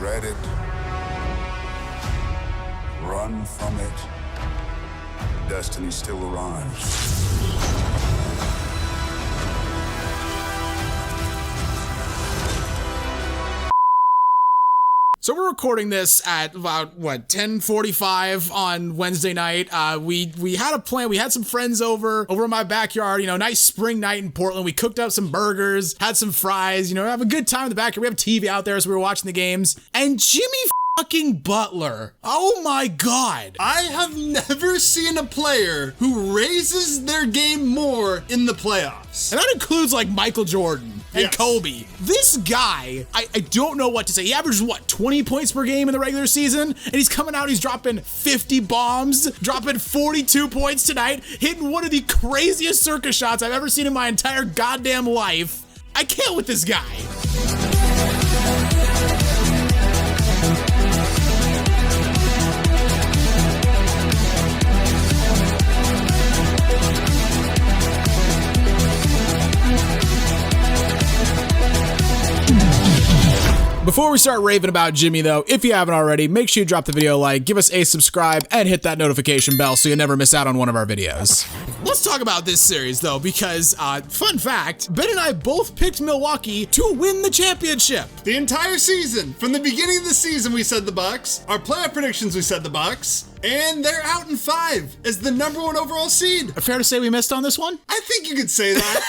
dread it, run from it, destiny still arrives. So we're recording this at about, 10:45 on Wednesday night. We had a plan. We had some friends over in my backyard, nice spring night in Portland. We cooked up some burgers, had some fries, have a good time in the backyard. We have a TV out there as we were watching the games. And Jimmy fucking Butler. Oh my God. I have never seen a player who raises their game more in the playoffs. And that includes like Michael Jordan. And yes. Kobe. This guy, I don't know what to say. He averages 20 points per game in the regular season? And he's coming out, he's dropping 50 bombs, dropping 42 points tonight, hitting one of the craziest circus shots I've ever seen in my entire goddamn life. I can't with this guy. Before we start raving about Jimmy, though, if you haven't already, make sure you drop the video a like, give us a subscribe, and hit that notification bell so you never miss out on one of our videos. Let's talk about this series, though, because, fun fact, Ben and I both picked Milwaukee to win the championship. The entire season. From the beginning of the season, we said the Bucks. Our playoff predictions, we said the Bucks. And they're out in 5 as the #1 overall seed. Fair to say we missed on this one? I think you could say that.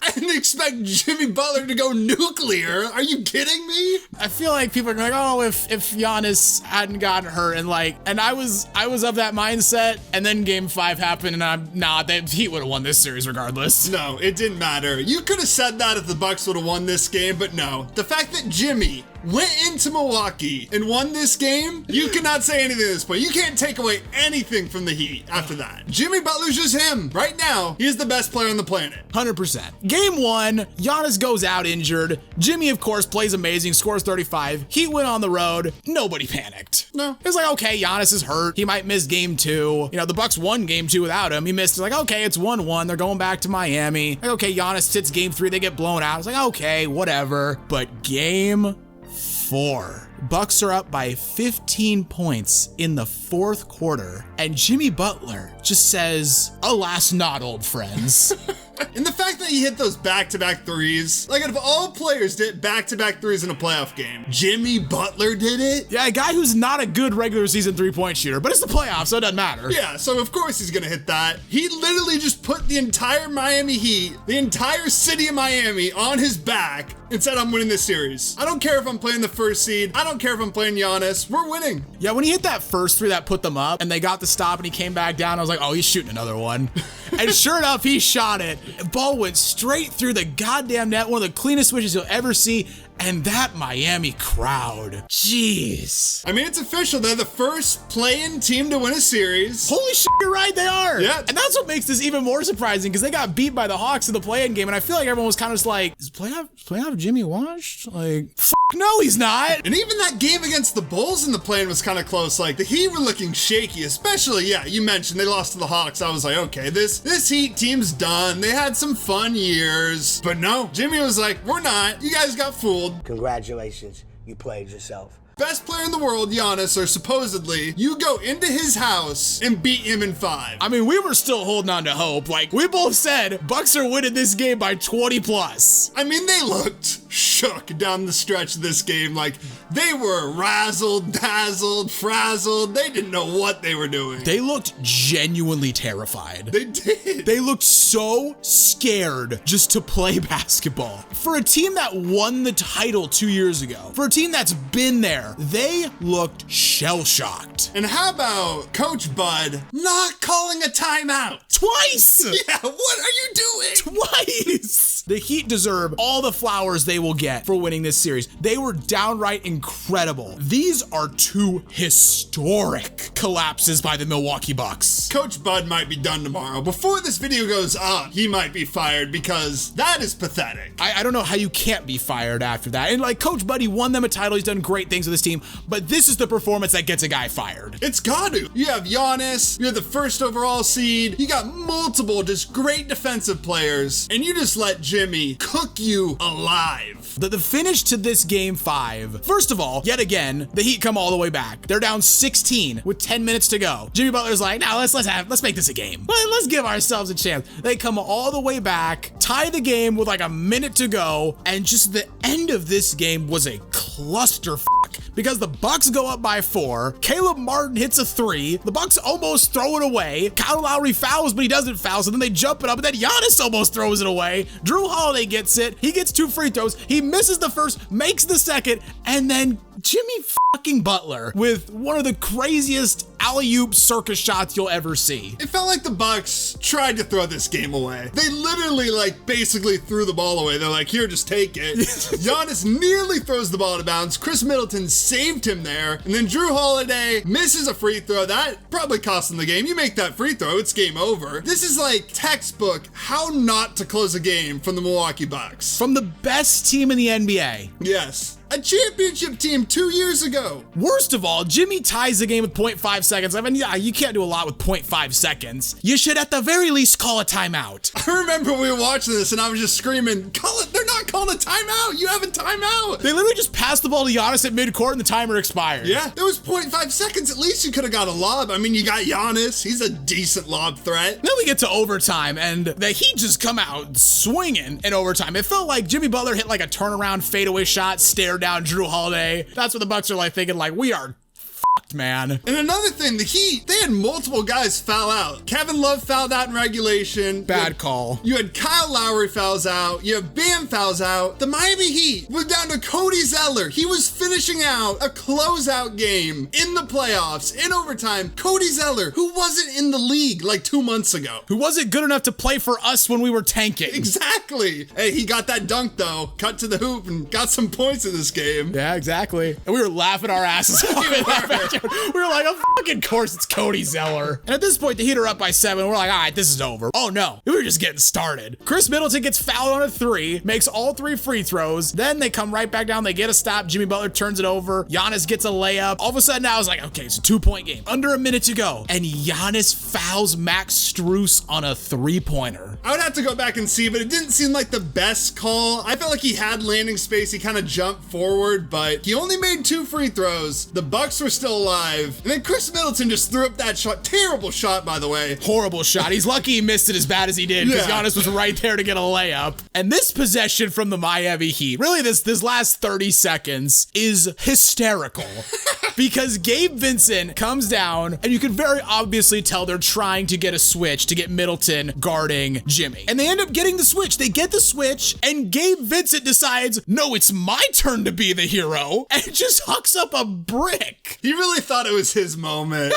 I didn't expect Jimmy Butler to go nuclear. Are you kidding me? I feel like people are like, oh, if Giannis hadn't gotten hurt, and I was of that mindset, and then Game 5 happened, and the Heat would have won this series regardless. No, it didn't matter. You could have said that if the Bucks would have won this game, but no. The fact that Jimmy went into Milwaukee and won this game, you cannot say anything at this point. You can't take away anything from the Heat after that. Jimmy Butler's just him. Right now, he is the best player on the planet. 100%. Game 1, Giannis goes out injured. Jimmy, of course, plays amazing, scores 35. Heat went on the road. Nobody panicked. No. It was like, okay, Giannis is hurt. He might miss Game 2. The Bucks won Game 2 without him. He missed. It's like, okay, it's 1-1. They're going back to Miami. Like, okay, Giannis sits Game 3. They get blown out. It's like, okay, whatever. But Game 4. Bucks are up by 15 points in the fourth quarter, and Jimmy Butler just says, alas not, old friends. And the fact that he hit those back-to-back threes, like if all players did back-to-back threes in a playoff game, Jimmy Butler did it? Yeah, a guy who's not a good regular season three-point shooter, but it's the playoffs, so it doesn't matter. Yeah, so of course he's gonna hit that. He literally just put the entire Miami Heat, the entire city of Miami on his back and said, I'm winning this series. I don't care if I'm playing the first seed. I don't care if I'm playing Giannis. We're winning. Yeah, when he hit that first three that put them up and they got the stop and he came back down, I was like, oh, he's shooting another one. And sure enough, he shot it. The ball went straight through the goddamn net, one of the cleanest swishes you'll ever see. And that Miami crowd. Jeez. I mean, it's official. They're the first play-in team to win a series. Holy shit, you're right, they are. Yeah. And that's what makes this even more surprising, because they got beat by the Hawks in the play-in game, and I feel like everyone was kind of just like, is playoff Jimmy washed? Like, no, he's not. And even that game against the Bulls in the play-in was kind of close. Like, the Heat were looking shaky, especially, yeah, you mentioned they lost to the Hawks. I was like, okay, this Heat team's done. They had some fun years. But no, Jimmy was like, we're not. You guys got fooled. Congratulations, you played yourself. Best player in the world, Giannis, or supposedly, you go into his house and beat him in 5. I mean, we were still holding on to hope. Like, we both said Bucks are winning this game by 20 plus. I mean, they looked shook down the stretch of this game. Like, they were razzled, dazzled, frazzled. They didn't know what they were doing. They looked genuinely terrified. They did. They looked so scared just to play basketball. For a team that won the title 2 years ago, for a team that's been there, they looked shell-shocked. And how about Coach Bud not calling a timeout? Twice! Yeah, what are you doing? Twice! The Heat deserve all the flowers they will get for winning this series. They were downright incredible. These are two historic collapses by the Milwaukee Bucks. Coach Bud might be done tomorrow. Before this video goes up, he might be fired because that is pathetic. I don't know how you can't be fired after that. And like Coach Bud, he won them a title. He's done great things with this team, but this is the performance that gets a guy fired. It's got to. You have Giannis, you're the first overall seed, you got multiple just great defensive players, and you just let Jimmy cook you alive. The finish to this game 5. First of all, yet again, the Heat come all the way back. They're down 16 with 10 minutes to go. Jimmy Butler's like, now let's make this a game. Let's give ourselves a chance. They come all the way back, tie the game with like a minute to go, and just the end of this game was a clusterfuck because the Bucks go up by 4. Caleb Martin hits a 3. The Bucks almost throw it away. Kyle Lowry fouls, but he doesn't foul, so then they jump it up, and then Giannis almost throws it away. Drew Holiday gets it. He gets 2 free throws. He misses the first, makes the second, and then Jimmy fucking Butler with one of the craziest alley-oop circus shots you'll ever see. It felt like the Bucks tried to throw this game away. They literally basically threw the ball away. They're like, here, just take it. Giannis nearly throws the ball out of bounds. Chris Middleton saved him there. And then Drew Holiday misses a free throw. That probably cost him the game. You make that free throw, it's game over. This is like textbook how not to close a game from the Milwaukee Bucks. From the best team in the NBA. Yes. A championship team 2 years ago. Worst of all, Jimmy ties the game with 0.5 seconds. I mean, yeah, you can't do a lot with 0.5 seconds. You should at the very least call a timeout. I remember we were watching this and I was just screaming, call it, they're not calling a timeout. You have a timeout. They literally just passed the ball to Giannis at midcourt and the timer expired. Yeah, there was 0.5 seconds. At least you could have got a lob. I mean, you got Giannis. He's a decent lob threat. Then we get to overtime and the Heat just come out swinging in overtime. It felt like Jimmy Butler hit like a turnaround fadeaway shot, stared down Drew Holiday. That's what the Bucks are like thinking, like, we are fucked, man. And another thing, the Heat, they had multiple guys foul out. Kevin Love fouled out in regulation. Bad call. You had Kyle Lowry fouls out. You have Bam fouls out. The Miami Heat were down to Cody Zeller. He was finishing out a closeout game in the playoffs, in overtime. Cody Zeller, who wasn't in the league like 2 months ago. Who wasn't good enough to play for us when we were tanking. Exactly. Hey, he got that dunk though. Cut to the hoop and got some points in this game. Yeah, exactly. And we were laughing our asses off. We were like, of fucking course it's Cody Zeller. And at this point, the Heat are up by 7. We're like, all right, this is over. Oh no, we were just getting started. Chris Middleton gets fouled on a 3, makes all 3 free throws. Then they come right back down. They get a stop. Jimmy Butler turns it over. Giannis gets a layup. All of a sudden, I was like, okay, it's a 2-point game. Under a minute to go. And Giannis fouls Max Strus on a 3-pointer. I would have to go back and see, but it didn't seem like the best call. I felt like he had landing space. He kind of jumped forward, but he only made 2 free throws. The Bucks were still alive. And then Chris Middleton just threw up that shot. Terrible shot, by the way. Horrible shot. He's lucky he missed it as bad as he did because Giannis was right there to get a layup. And this possession from the Miami Heat, really this last 30 seconds is hysterical. Because Gabe Vincent comes down and you can very obviously tell they're trying to get a switch to get Middleton guarding Jimmy. And they end up getting the switch. They get the switch and Gabe Vincent decides, no, it's my turn to be the hero, and just hucks up a brick. He really thought it was his moment.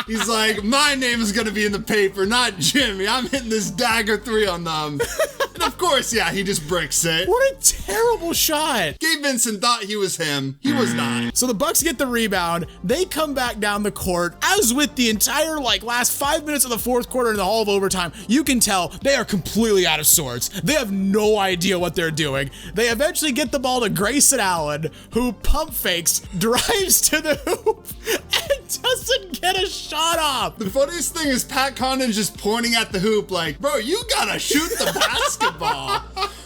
He's like, my name is going to be in the paper, not Jimmy. I'm hitting this dagger 3 on them. And of course, yeah, he just bricks it. What a terrible shot. Gabe Vincent thought he was him. He was not. So the Bucks get the rebound. They come back down the court. As with the entire last 5 minutes of the fourth quarter and the whole of overtime, you can tell they are completely out of sorts. They have no idea what they're doing. They eventually get the ball to Grayson Allen, who pump fakes, drives to the hoop, and doesn't get a shot off. The funniest thing is Pat Connaughton's just pointing at the hoop like, bro, you gotta shoot the basketball.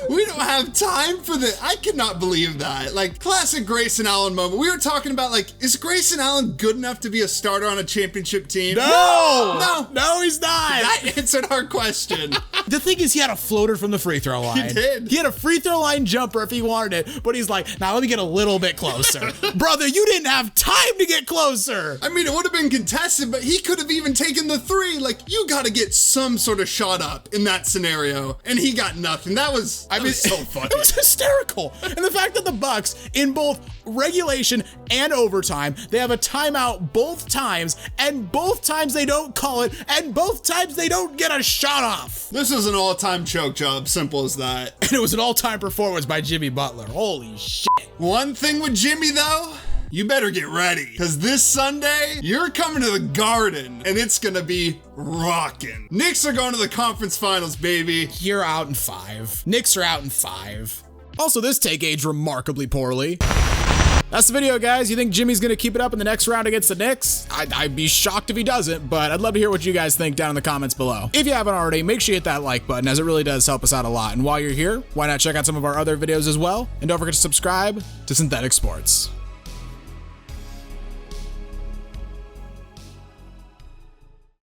We don't have time for this. I cannot believe that. Like, classic Grayson Allen moment. We were talking about, is Grayson Allen good enough to be a starter on a championship team? No, he's not. That answered our question. The thing is, he had a floater from the free throw line. He did. He had a free throw line jumper if he wanted it, but he's like, now let me get a little bit closer. Brother, you didn't have time to get closer. I mean, it would have been contested, but he could have even taken the 3. You got to get some sort of shot up in that scenario, and he got nothing. That was so funny. It was hysterical. And the fact that the Bucks, in both regulation and overtime, they have a timeout both times, and both times they don't call it, and both times they don't get a shot off. This was an all-time choke job, simple as that. And it was an all-time performance by Jimmy Butler. Holy shit. One thing with Jimmy, though, you better get ready, because this Sunday, you're coming to the Garden, and it's going to be rocking. Knicks are going to the conference finals, baby. You're out in 5. Knicks are out in 5. Also, this take aged remarkably poorly. That's the video, guys. You think Jimmy's going to keep it up in the next round against the Knicks? I'd be shocked if he doesn't, but I'd love to hear what you guys think down in the comments below. If you haven't already, make sure you hit that like button, as it really does help us out a lot. And while you're here, why not check out some of our other videos as well? And don't forget to subscribe to Synthetic Sports.